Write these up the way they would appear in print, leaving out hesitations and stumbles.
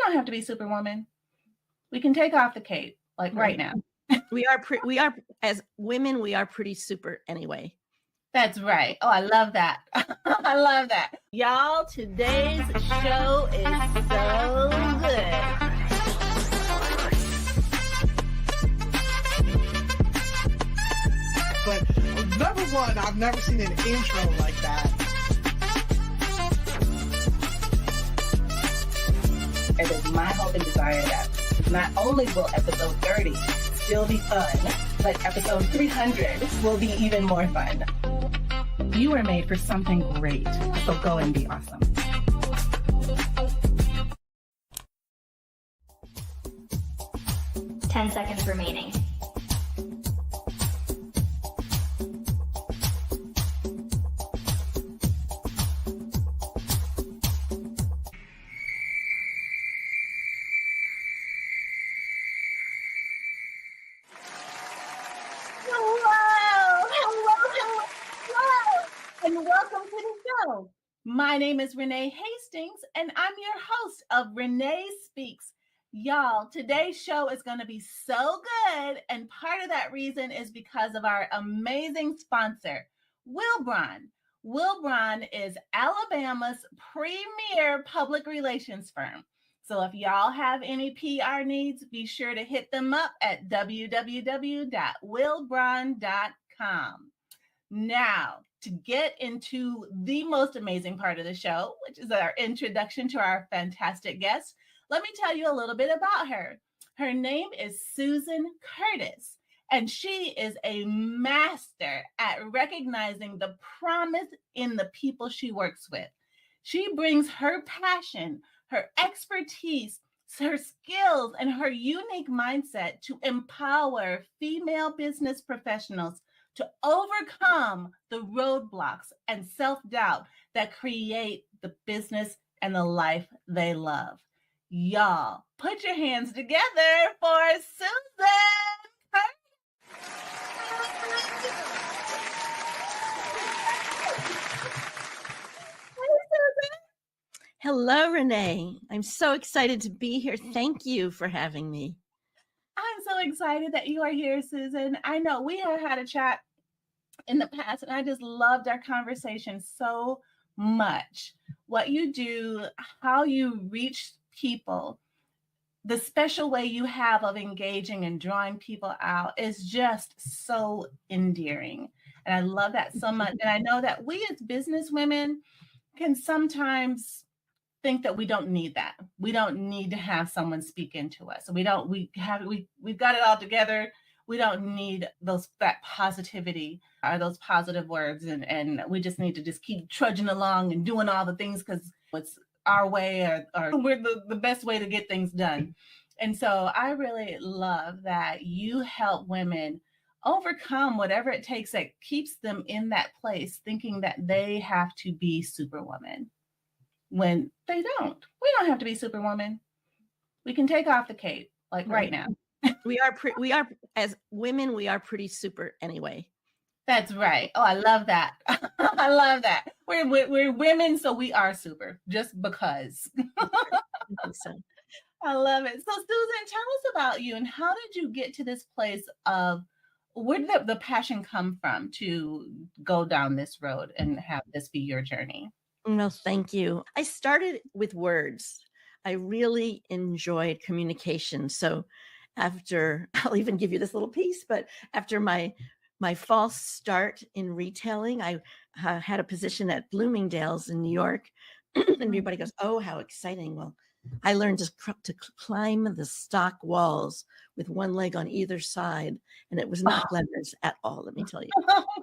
don't have to be Superwoman. We can take off the cape, like right now. We are as women, we are pretty super anyway. That's right. Oh, I love that. I love that. Y'all, today's show is so good. But number one, I've never seen an intro like that. It is my hope and desire that not only will episode 30 still be fun, but episode 300 will be even more fun. You were made for something great, so go and be awesome. Ten seconds remaining. And welcome to the show. My name is Renee Hastings, and I'm your host of Renee Speaks. Y'all, today's show is going to be so good, and part of that reason is because of our amazing sponsor, Wilbron. Wilbron is Alabama's premier public relations firm. So if y'all have any PR needs, be sure to hit them up at www.wilbron.com. Now, to get into the most amazing part of the show, which is our introduction to our fantastic guest, let me tell you a little bit about her. Her name is Susan Curtis, and she is a master at recognizing the promise in the people she works with. She brings her passion, her expertise, her skills, and her unique mindset to empower female business professionals to overcome the roadblocks and self-doubt that create the business and the life they love. Y'all, put your hands together for Susan Curtis. Hey, Susan. Hello, Renee. I'm so excited to be here. Thank you for having me. I'm so excited that you are here, Susan. I know we have had a chat in the past, and I just loved our conversation so much. What you do, how you reach people, the special way you have of engaging and drawing people out is just so endearing. And I love that so much. And I know that we as business women can sometimes think that we don't need that. We don't need to have someone speak into us. We've got it all together. We don't need that positivity or those positive words. And we just need to just keep trudging along and doing all the things because it's our way or we're the best way to get things done. And so I really love that you help women overcome whatever it takes that keeps them in that place thinking that they have to be Superwoman when they don't. We don't have to be Superwoman. We can take off the cape, like right now. We are as women, we are pretty super anyway. That's right. Oh, I love that. I love that. We're women, so we are super just because. I think so. I love it. So Susan, tell us about you and how did you get to this place of where did the passion come from to go down this road and have this be your journey? No, thank you. I started with words. I really enjoyed communication. So I'll even give you this little piece, but after my false start in retailing, I had a position at Bloomingdale's in New York. And everybody goes, oh, how exciting. Well, I learned to climb the stock walls with one leg on either side. And it was not glamorous at all, let me tell you.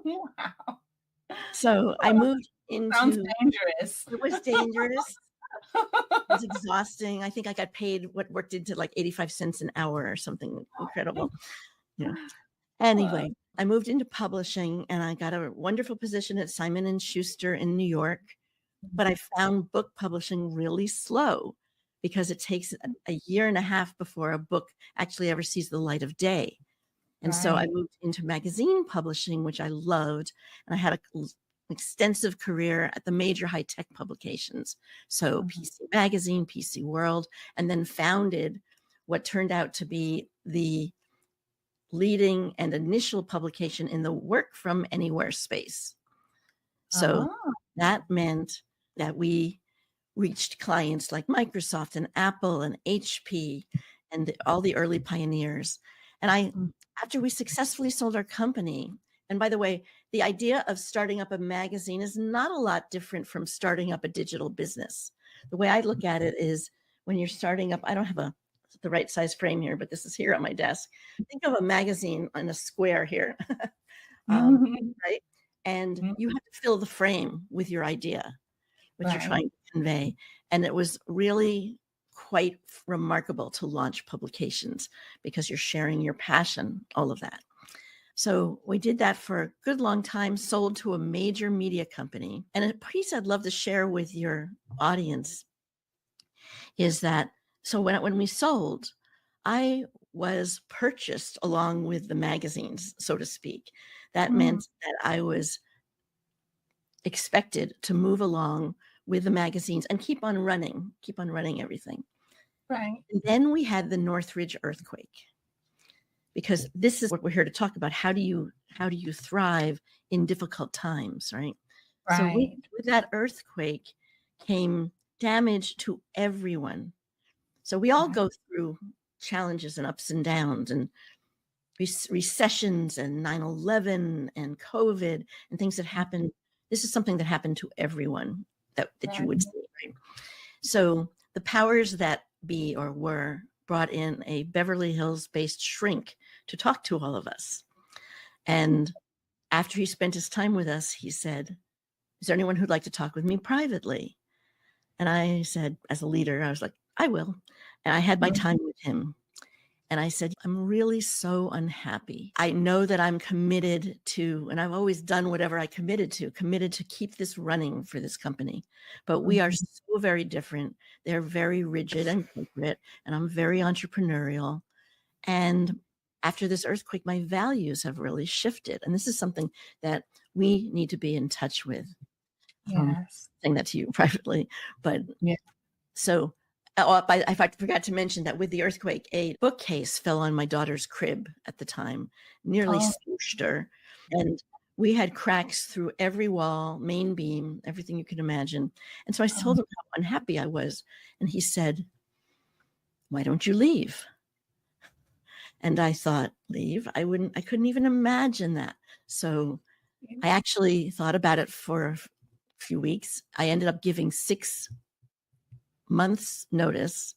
Wow. So I moved into— Sounds dangerous. It was dangerous. It was exhausting. I think I got paid what worked into like 85 cents an hour or something incredible. Yeah. Anyway, I moved into publishing and I got a wonderful position at Simon & Schuster in New York. But I found book publishing really slow because it takes a year and a half before a book actually ever sees the light of day. And so I moved into magazine publishing, which I loved. And I had extensive career at the major high-tech publications. So PC Magazine, PC World, and then founded what turned out to be the leading and initial publication in the work from anywhere space. So that meant that we reached clients like Microsoft and Apple and HP and all the early pioneers. And after we successfully sold our company, and by the way, the idea of starting up a magazine is not a lot different from starting up a digital business. The way I look at it is when you're starting up, I don't have the right size frame here, but this is here on my desk. Think of a magazine on a square here, right? And you have to fill the frame with your idea, what you're trying to convey. And it was really quite remarkable to launch publications because you're sharing your passion, all of that. So we did that for a good long time, sold to a major media company. And a piece I'd love to share with your audience is that, so when we sold, I was purchased along with the magazines, so to speak. That meant that I was expected to move along with the magazines and keep on running everything. Right. And then we had the Northridge earthquake, because this is what we're here to talk about. How do you thrive in difficult times, right? So with that earthquake came damage to everyone. So we all go through challenges and ups and downs and recessions and 9/11 and COVID and things that happen. This is something that happened to everyone that you would see, right? So the powers that be or were brought in a Beverly Hills-based shrink to talk to all of us. And after he spent his time with us, he said, "Is there anyone who'd like to talk with me privately?" And I said, as a leader, I was like, "I will." And I had my time with him. And I said, "I'm really so unhappy. I know that I'm committed to, and I've always done whatever I committed to keep this running for this company. But we are so very different. They're very rigid and corporate, and I'm very entrepreneurial. And after this earthquake, my values have really shifted. And this is something that we need to be in touch with." Saying that to you privately. But so I forgot to mention that with the earthquake, a bookcase fell on my daughter's crib at the time, nearly smooshed her. And we had cracks through every wall, main beam, everything you could imagine. And so I told him how unhappy I was. And he said, "Why don't you leave?" And I thought, leave? I couldn't even imagine that. So I actually thought about it for a few weeks. I ended up giving 6 months notice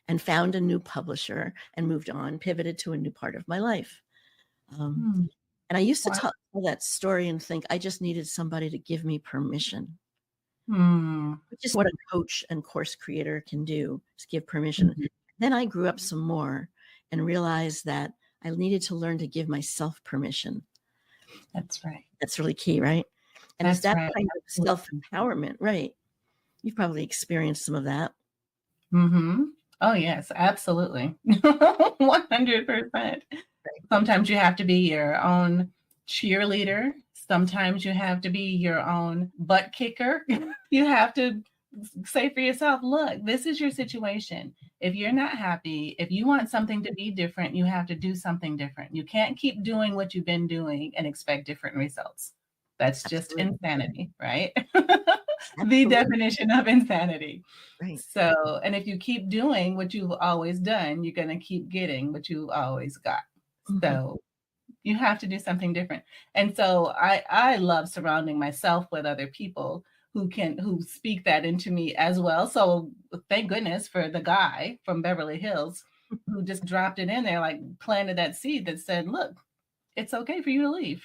and found a new publisher and moved on, pivoted to a new part of my life. And I used to tell that story and think I just needed somebody to give me permission, which is what a coach and course creator can do, is give permission. Then I grew up some more and realized that I needed to learn to give myself permission. That's right. That's really key, right? And it's that kind of self-empowerment, right? You've probably experienced some of that. Oh, yes, absolutely. 100%. Sometimes you have to be your own cheerleader. Sometimes you have to be your own butt kicker. You have to say for yourself, look, this is your situation. If you're not happy, if you want something to be different, you have to do something different. You can't keep doing what you've been doing and expect different results. That's just insanity, right? The definition of insanity. Right. So, and if you keep doing what you've always done, you're going to keep getting what you've always got. So you have to do something different. And so I love surrounding myself with other people who speak that into me as well. So thank goodness for the guy from Beverly Hills who just dropped it in there, like planted that seed that said, look, it's okay for you to leave.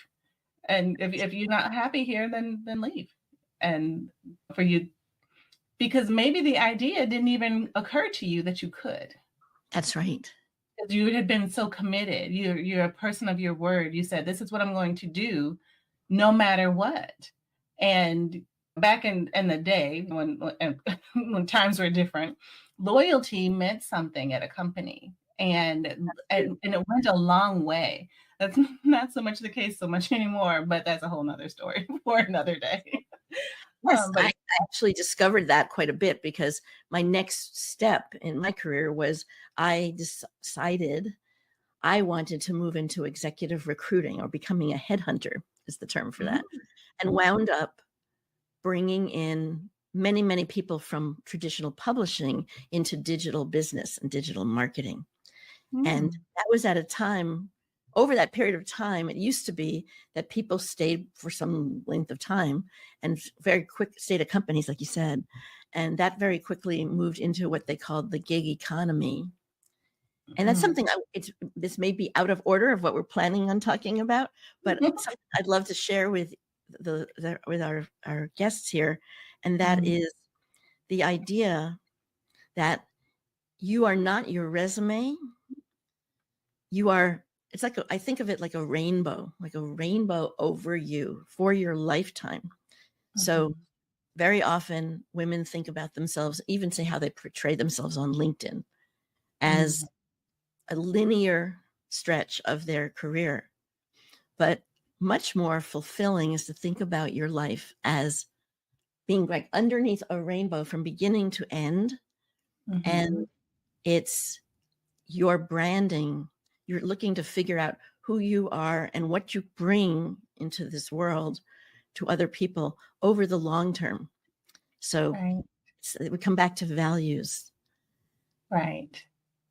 And if you're not happy here, then leave. And for you, because maybe the idea didn't even occur to you that you could. That's right. Because you had been so committed. You're a person of your word. You said, this is what I'm going to do no matter what. And back in the day when times were different, loyalty meant something at a company. and it went a long way. That's not so much the case so much anymore, but that's a whole nother story for another day. Yes, But I actually discovered that quite a bit because my next step in my career was I decided I wanted to move into executive recruiting, or becoming a headhunter is the term for that, and wound up bringing in many, many people from traditional publishing into digital business and digital marketing. And that was at a time, over that period of time, it used to be that people stayed for some length of time and very quick stayed at companies, like you said. And that very quickly moved into what they called the gig economy. And that's something this may be out of order of what we're planning on talking about, but something I'd love to share with with our guests here. And that is the idea that you are not your resume. You are, it's like, I think of it like a rainbow over you for your lifetime. So very often women think about themselves, even say how they portray themselves on LinkedIn, as a linear stretch of their career. But much more fulfilling is to think about your life as being like underneath a rainbow from beginning to end. And it's your branding. You're looking to figure out who you are and what you bring into this world to other people over the long term. So we come back to values. Right.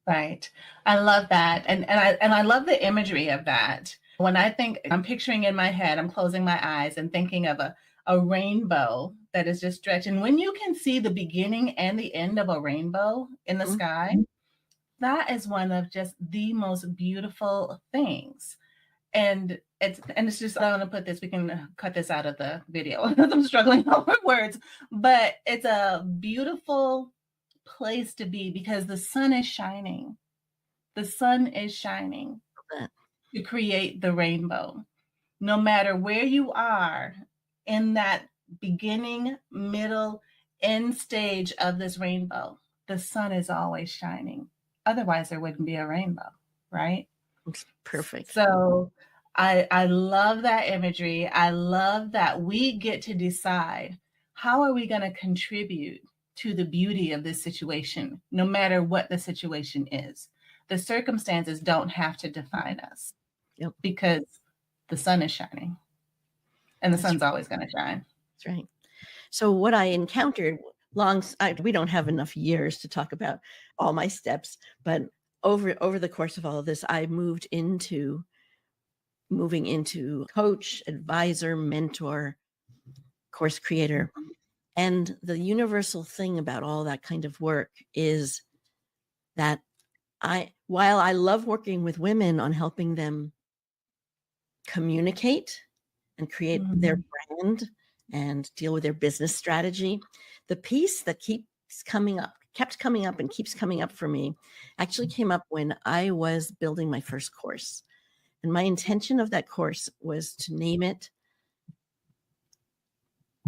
I love that. And I love the imagery of that. When I think, I'm picturing in my head, I'm closing my eyes and thinking of a rainbow that is just stretched. And when you can see the beginning and the end of a rainbow in the sky, that is one of just the most beautiful things. And it's just, I want to put this, we can cut this out of the video because I'm struggling over words, but it's a beautiful place to be because the sun is shining. The sun is shining to create the rainbow. No matter where you are in that beginning, middle, end stage of this rainbow, the sun is always shining. Otherwise, there wouldn't be a rainbow, right? It's perfect. So I love that imagery. I love that we get to decide how are we going to contribute to the beauty of this situation, no matter what the situation is. The circumstances don't have to define us because the sun is shining and the sun's always going to shine. That's right. So what I encountered we don't have enough years to talk about all my steps, but over the course of all of this, I moving into coach, advisor, mentor, course creator. And the universal thing about all that kind of work is that while I love working with women on helping them communicate and create their brand and deal with their business strategy, the piece that kept coming up and keeps coming up for me actually came up when I was building my first course. And my intention of that course was to name it,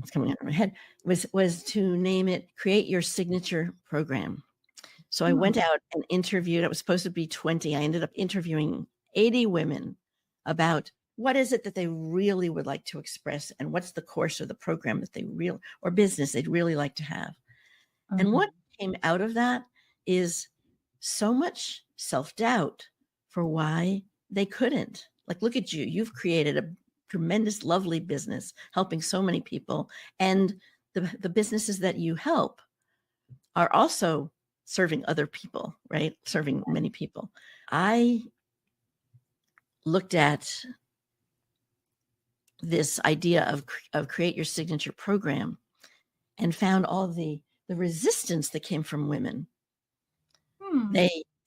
it's coming out of my head, was to name it Create Your Signature Program. So I went out and interviewed, it was supposed to be 20. I ended up interviewing 80 women about what is it that they really would like to express and what's the course or the program that or business they'd really like to have. And what came out of that is so much self-doubt for why they couldn't. Like, look at you. You've created a tremendous, lovely business helping so many people. And the businesses that you help are also serving other people, right? Serving many people. I looked at this idea of Create Your Signature Program and found all the resistance that came from women.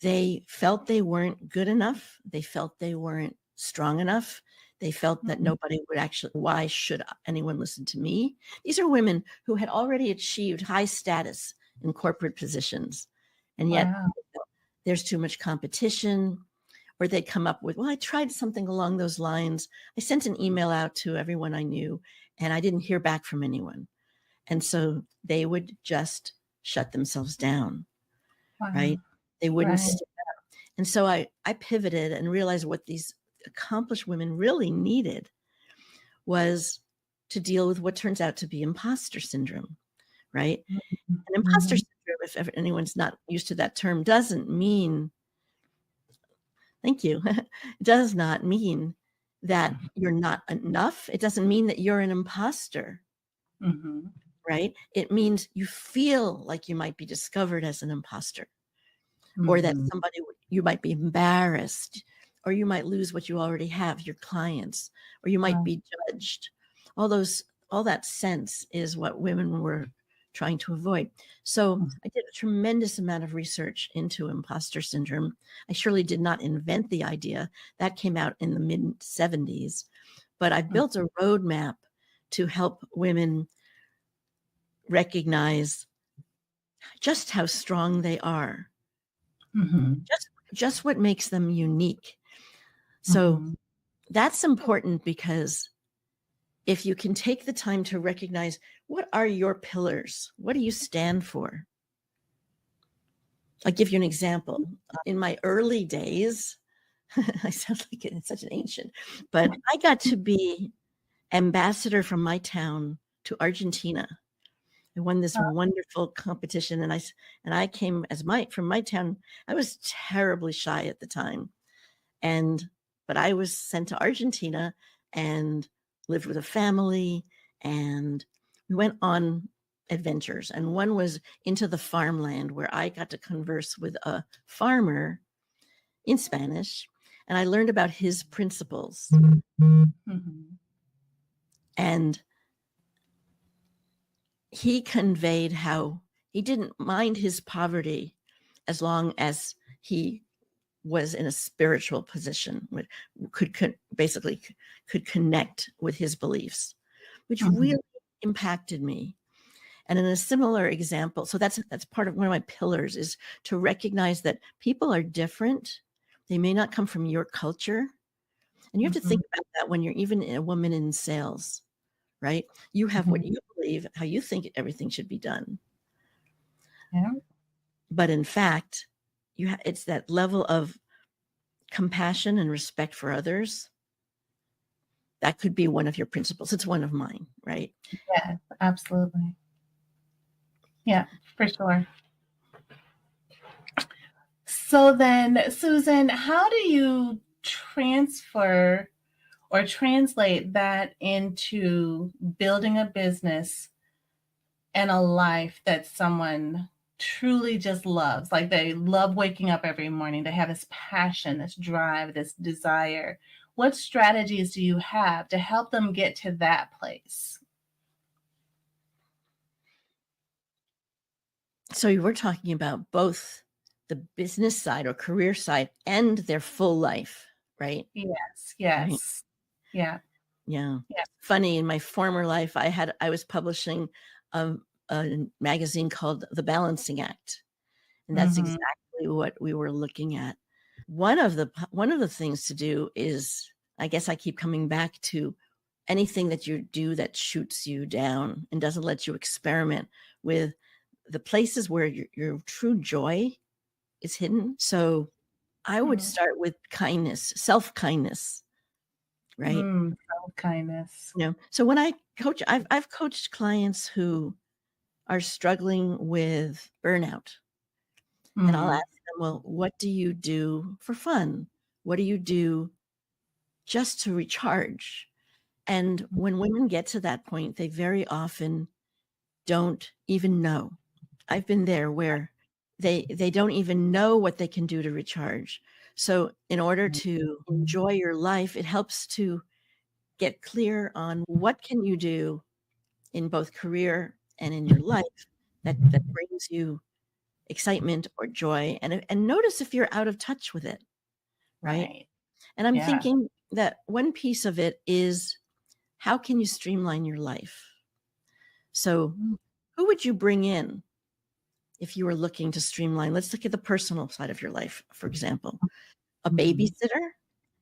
They felt they weren't good enough. They felt they weren't strong enough. They felt that nobody would why should anyone listen to me? These are women who had already achieved high status in corporate positions. And yet there's too much competition. Or they'd come up with, well, I tried something along those lines. I sent an email out to everyone I knew, and I didn't hear back from anyone. And so they would just shut themselves down, right? They wouldn't step out. And so I pivoted and realized what these accomplished women really needed was to deal with what turns out to be imposter syndrome, right? Mhm. And imposter syndrome, if ever anyone's not used to that term, doesn't mean, thank you, it does not mean that you're not enough. It doesn't mean that you're an imposter, Mhm. right? It means you feel like you might be discovered as an imposter, or that Mhm. you might be embarrassed, or you might lose what you already have, your clients, or you might Right. be judged. All that sense is what women were trying to avoid. So I did a tremendous amount of research into imposter syndrome. I surely did not invent the idea. That came out in the mid 70s, but I built a roadmap to help women recognize just how strong they are, Mhm. just what makes them unique. So Mhm. that's important, because if you can take the time to recognize, what are your pillars? What do you stand for? I'll give you an example. In my early days, I sound like it's such an ancient, but I got to be ambassador from my town to Argentina. I won this wonderful competition, and I came from my town. I was terribly shy at the time, but I was sent to Argentina and lived with a family, and we went on adventures. And one was into the farmland, where I got to converse with a farmer in Spanish, and I learned about his principles. Mhm. And he conveyed how he didn't mind his poverty as long as he was in a spiritual position, could basically could connect with his beliefs, which Mhm. really impacted me. And in a similar example, so that's part of one of my pillars, is to recognize that people are different. They may not come from your culture. And you have to Mhm. think about that when you're even a woman in sales, right? You have what Mhm. you believe, how you think everything should be done. Yeah. But in fact, it's that level of compassion and respect for others. That could be one of your principles. It's one of mine, right? Yeah, absolutely. Yeah, for sure. So then, Susan, how do you transfer or translate that into building a business and a life that someone truly just loves? Like, they love waking up every morning. They have this passion, this drive, this desire. What strategies do you have to help them get to that place? So we're talking about both the business side or career side and their full life, right? Yes, Right. yes. Yeah, Yeah. yeah. Funny, in my former life, I was publishing a magazine called The Balancing Act. And that's Mhm. exactly what we were looking at. One of the things to do is, I guess I keep coming back to, anything that you do that shoots you down and doesn't let you experiment with the places where your true joy is hidden. So I would Mhm. start with kindness, self-kindness, right? Self-kindness. So when I coach, I've coached clients who are struggling with burnout. And I'll Mm. ask them, well, what do you do for fun? What do you do just to recharge? And when women get to that point, they very often don't even know. I've been there, where they don't even know what they can do to recharge. So in order to enjoy your life, it helps to get clear on what can you do in both career and in your life that brings you excitement or joy, and notice if you're out of touch with it, right? Right. And I'm Yeah. thinking that one piece of it is, how can you streamline your life? So Mm. who would you bring in if you were looking to streamline? Let's look at the personal side of your life, for example. A Mhm. babysitter?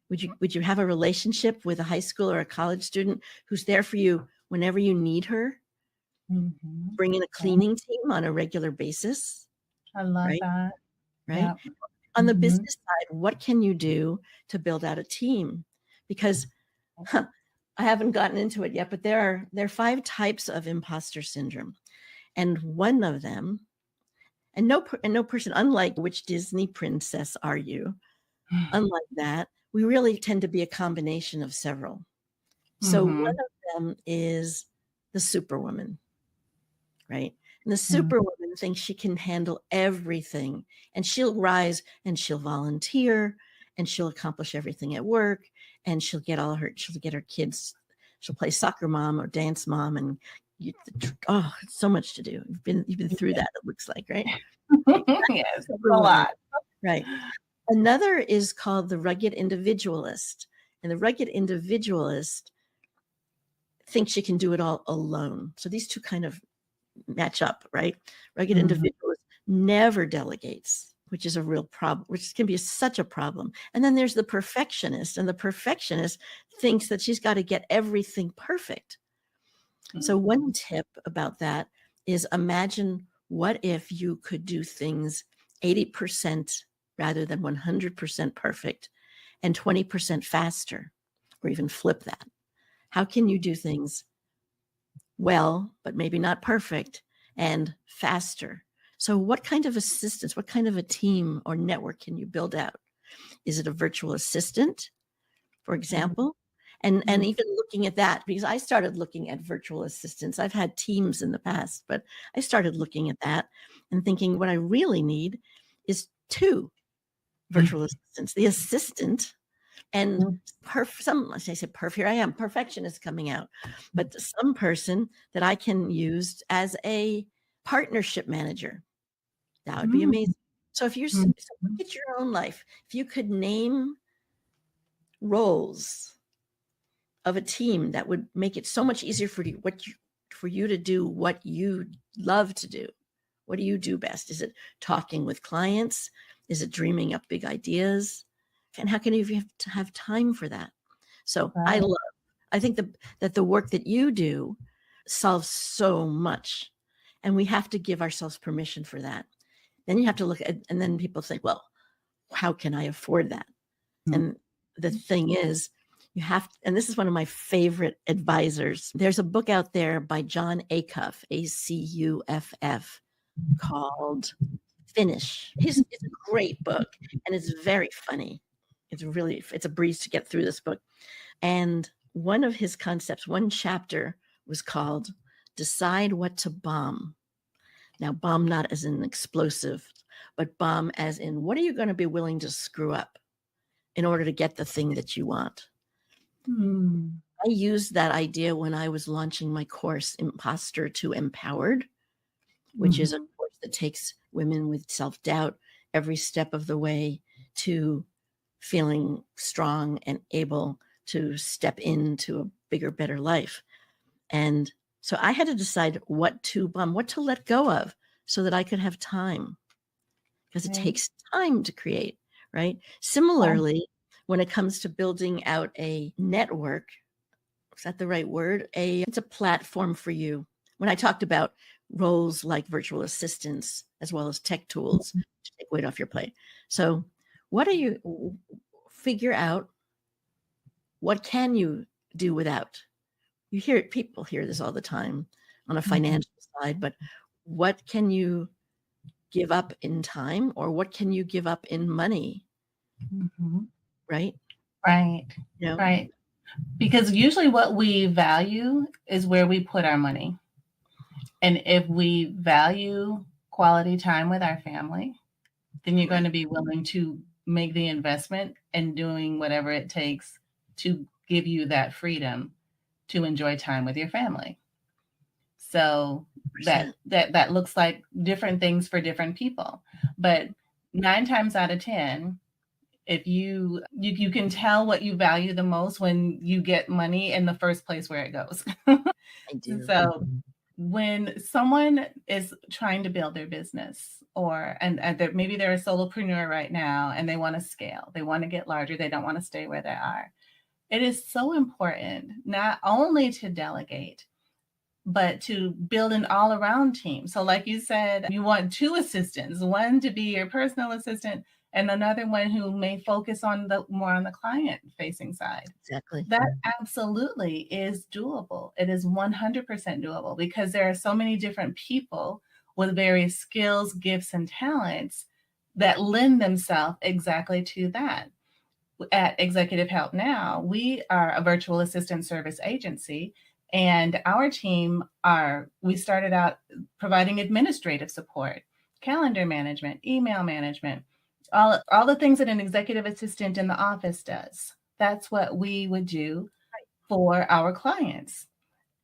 Would you have a relationship with a high school or a college student who's there for you whenever you need her? Mhm. Bring in a Yeah, cleaning team on a regular basis, I love right? that. Right? Yeah. on the Mhm. business side, what can you do to build out a team? Because I haven't gotten into it yet, but there are 5 types of imposter syndrome. And one of them, and no person, unlike which Disney princess are you? Unlike that, we really tend to be a combination of several. So one Mhm. of them is the superwoman, right? And the Mhm. superwoman thinks she can handle everything, and she'll rise and she'll volunteer and she'll accomplish everything at work, and she'll get her kids, she'll play soccer mom or dance mom, and so much to do. You've been through that, it looks like, right? Yes, it's a Superwoman, lot. right? Another is called the rugged individualist, and the rugged individualist thinks she can do it all alone. So these two kind of match up, right? Rugged Mhm. individualist never delegates, which is a real problem, which can be such a problem. And then there's the perfectionist, and the perfectionist thinks that she's got to get everything perfect. So one tip about that is imagine what if you could do things 80% rather than 100% perfect and 20% faster, or even flip that. How can you do things well, but maybe not perfect, and faster? So what kind of assistance, what kind of a team or network can you build out? Is it a virtual assistant, for example? And even looking at that, because I started looking at virtual assistants. I've had teams in the past, but I started looking at that and thinking what I really need is 2 virtual assistants, the assistant and here I am, perfectionist coming out, but some person that I can use as a partnership manager. That would be amazing. So if you Mhm. look at your own life, if you could name roles of a team that would make it so much easier for you to do what you love to do. What do you do best? Is it talking with clients? Is it dreaming up big ideas? And how can you have time for that? So Right. I think that the work that you do solves so much, and we have to give ourselves permission for that. Then you have to look at, and then people think, well, how can I afford that? And the thing is, you have, and this is one of my favorite advisors. There's a book out there by John Acuff, Acuff, called Finish. It's a great book, and it's very funny. It's a breeze to get through this book. And one of his concepts, one chapter was called Decide What to Bomb. Now, bomb not as an explosive, but bomb as in what are you going to be willing to screw up in order to get the thing that you want? I used that idea when I was launching my course, Imposter to Empowered, which is a course that takes women with self-doubt every step of the way to feeling strong and able to step into a bigger, better life. And so I had to decide what to let go of so that I could have time, because it takes time to create, right? Similarly, when it comes to building out a network, is that the right word? It's a platform for you. When I talked about roles like virtual assistants as well as tech tools to take weight off your plate. So figure out what can you do without? People hear this all the time on a financial side, but what can you give up in time, or what can you give up in money? Right? Right. You know? Right. Because usually what we value is where we put our money. And if we value quality time with our family, then you're going to be willing to make the investment and doing whatever it takes to give you that freedom to enjoy time with your family. So that looks like different things for different people. But 9 times out of 10, if you can tell what you value the most when you get money in the first place where it goes. I do. So when someone is trying to build their business, and maybe they're a solopreneur right now and they want to scale, they want to get larger, they don't want to stay where they are. It is so important not only to delegate, but to build an all-around team. So like you said, you want 2 assistants, one to be your personal assistant and another one who may focus on the more on the client facing side. Exactly. That absolutely is doable. It is 100% doable because there are so many different people with various skills, gifts, and talents that lend themselves exactly to that. At Executive Help Now, we are a virtual assistant service agency, and our team we started out providing administrative support, calendar management, email management, all the things that an executive assistant in the office does. That's what we would do for our clients.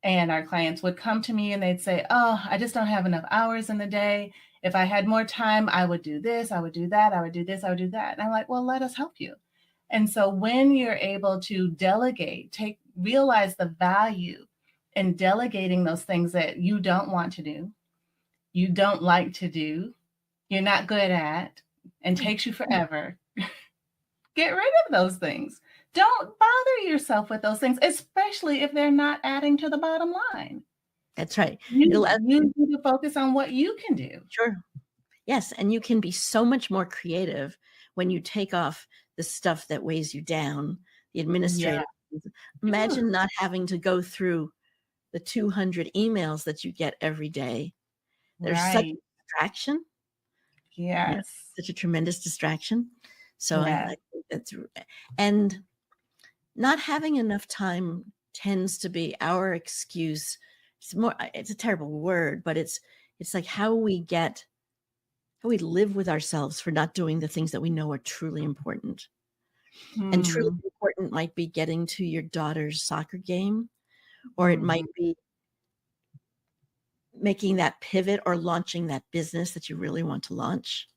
And our clients would come to me and they'd say, "Oh, I just don't have enough hours in the day. If I had more time, I would do this, I would do that, I would do this, I would do that." And I'm like, "Well, let us help you." And so when you're able to delegate, realize the value in delegating those things that you don't want to do, you don't like to do, you're not good at, and takes you forever, get rid of those things. Don't bother yourself with those things, especially if they're not adding to the bottom line. That's right. You need to focus on what you can do. Sure. Yes. And you can be so much more creative when you take off the stuff that weighs you down, the administrative. Yeah. Imagine not having to go through the 200 emails that you get every day. There's such a distraction. Yes. Such a tremendous distraction. So I think that's, and not having enough time tends to be our excuse. It's a terrible word, but it's like how we live with ourselves for not doing the things that we know are truly important. And truly important might be getting to your daughter's soccer game, or it might be making that pivot or launching that business that you really want to launch.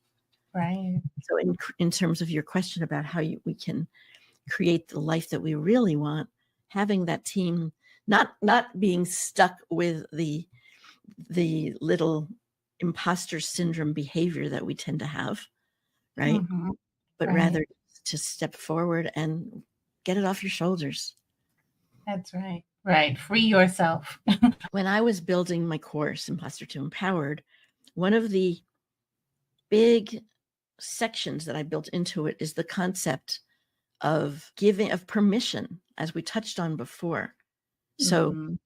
Right. So in terms of your question about how we can create the life that we really want, having that team, not being stuck with the little imposter syndrome behavior that we tend to have, right? But rather to step forward and get it off your shoulders. That's right. Right. Free yourself. When I was building my course, Imposter to Empowered, one of the big sections that I built into it is the concept of permission, as we touched on before. So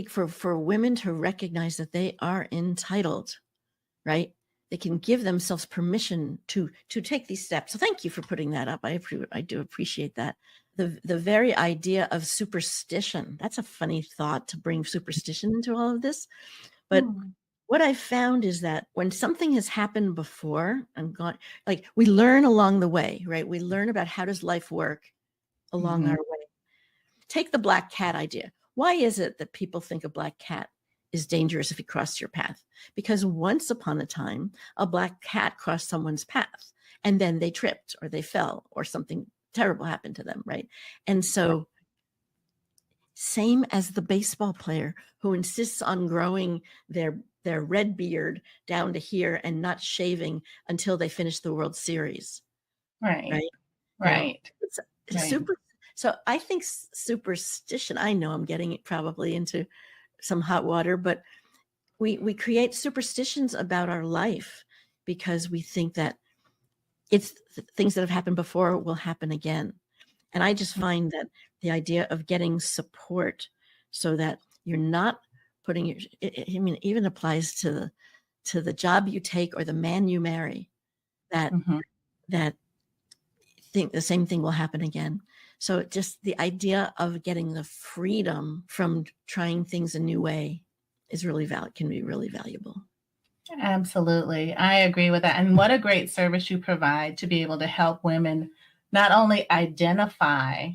for women to recognize that they are entitled, right? They can give themselves permission to take these steps. So thank you for putting that up. I do appreciate that. The very idea of superstition, that's a funny thought to bring superstition into all of this. But what I found is that when something has happened before and gone, like we learn along the way, right? We learn about how does life work along our way. Take the black cat idea. Why is it that people think a black cat is dangerous if he crosses your path? Because once upon a time, a black cat crossed someone's path and then they tripped or they fell or something terrible happened to them, right? And so same as the baseball player who insists on growing their red beard down to here and not shaving until they finish the World Series. Right. It's super. So I think superstition, I know I'm getting it probably into some hot water, but we create superstitions about our life because we think that it's things that have happened before will happen again. And I just find that the idea of getting support so that you're not putting it even applies to the job you take or the man you marry, that think the same thing will happen again. So just the idea of getting the freedom from trying things a new way is can be really valuable. Absolutely. I agree with that. And what a great service you provide to be able to help women not only identify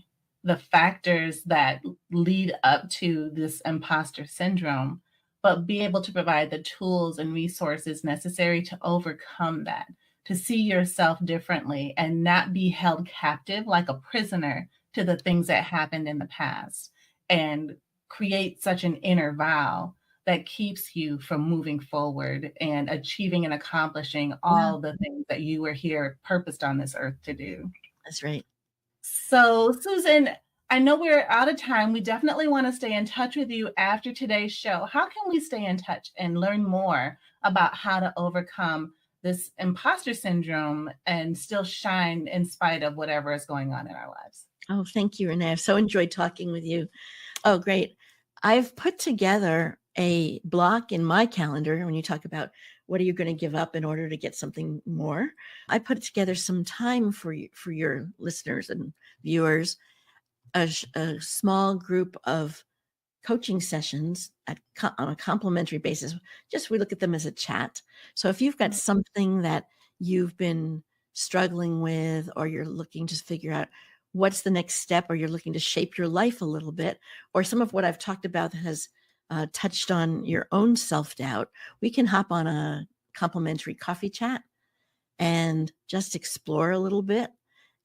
the factors that lead up to this imposter syndrome, but be able to provide the tools and resources necessary to overcome that, to see yourself differently and not be held captive like a prisoner to the things that happened in the past, and create such an inner vow that keeps you from moving forward and achieving and accomplishing all the things that you were here purposed on this earth to do. That's right. So, Susan, I know we're out of time. We definitely want to stay in touch with you after today's show. How can we stay in touch and learn more about how to overcome this imposter syndrome and still shine in spite of whatever is going on in our lives. Oh, thank you, Renee. I've so enjoyed talking with you. Oh, great. I've put together a block in my calendar when you talk about what are you going to give up in order to get something more. I put together some time for your listeners and viewers, a small group of coaching sessions on a complimentary basis. Just we look at them as a chat. So if you've got something that you've been struggling with, or you're looking to figure out what's the next step, or you're looking to shape your life a little bit, or some of what I've talked about that has touched on your own self-doubt, we can hop on a complimentary coffee chat and just explore a little bit.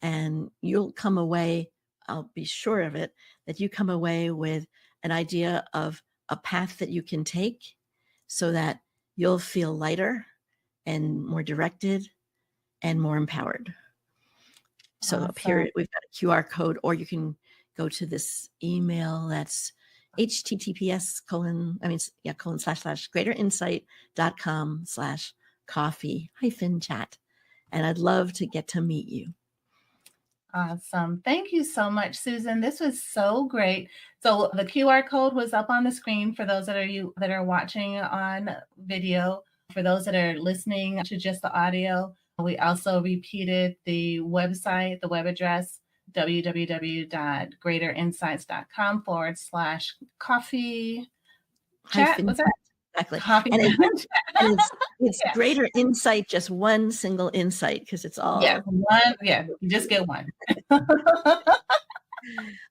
And you'll come away, I'll be sure of it, that you come away with an idea of a path that you can take so that you'll feel lighter and more directed and more empowered. So Awesome. Up here, we've got a QR code, or you can go to this email that's https://greaterinsight.com/coffee-chat. And I'd love to get to meet you. Awesome. Thank you so much, Susan. This was so great. So the QR code was up on the screen for those that are watching on video. For those that are listening to just the audio, we also repeated the website, the web address, www.greaterinsights.com/coffee chat. What's that? Exactly. Coffee And chat. it's Yeah. Greater Insight, just one single insight, because it's all. Yeah, one. Yeah, you just get one. All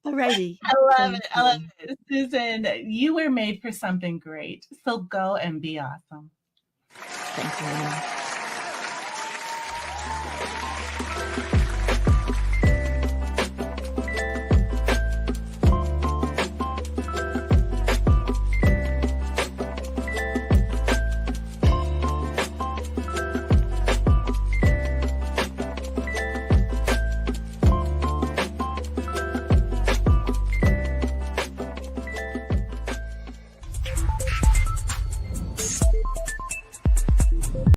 righty. I love it. I love it. Susan, you were made for something great. So go and be awesome. Thank you.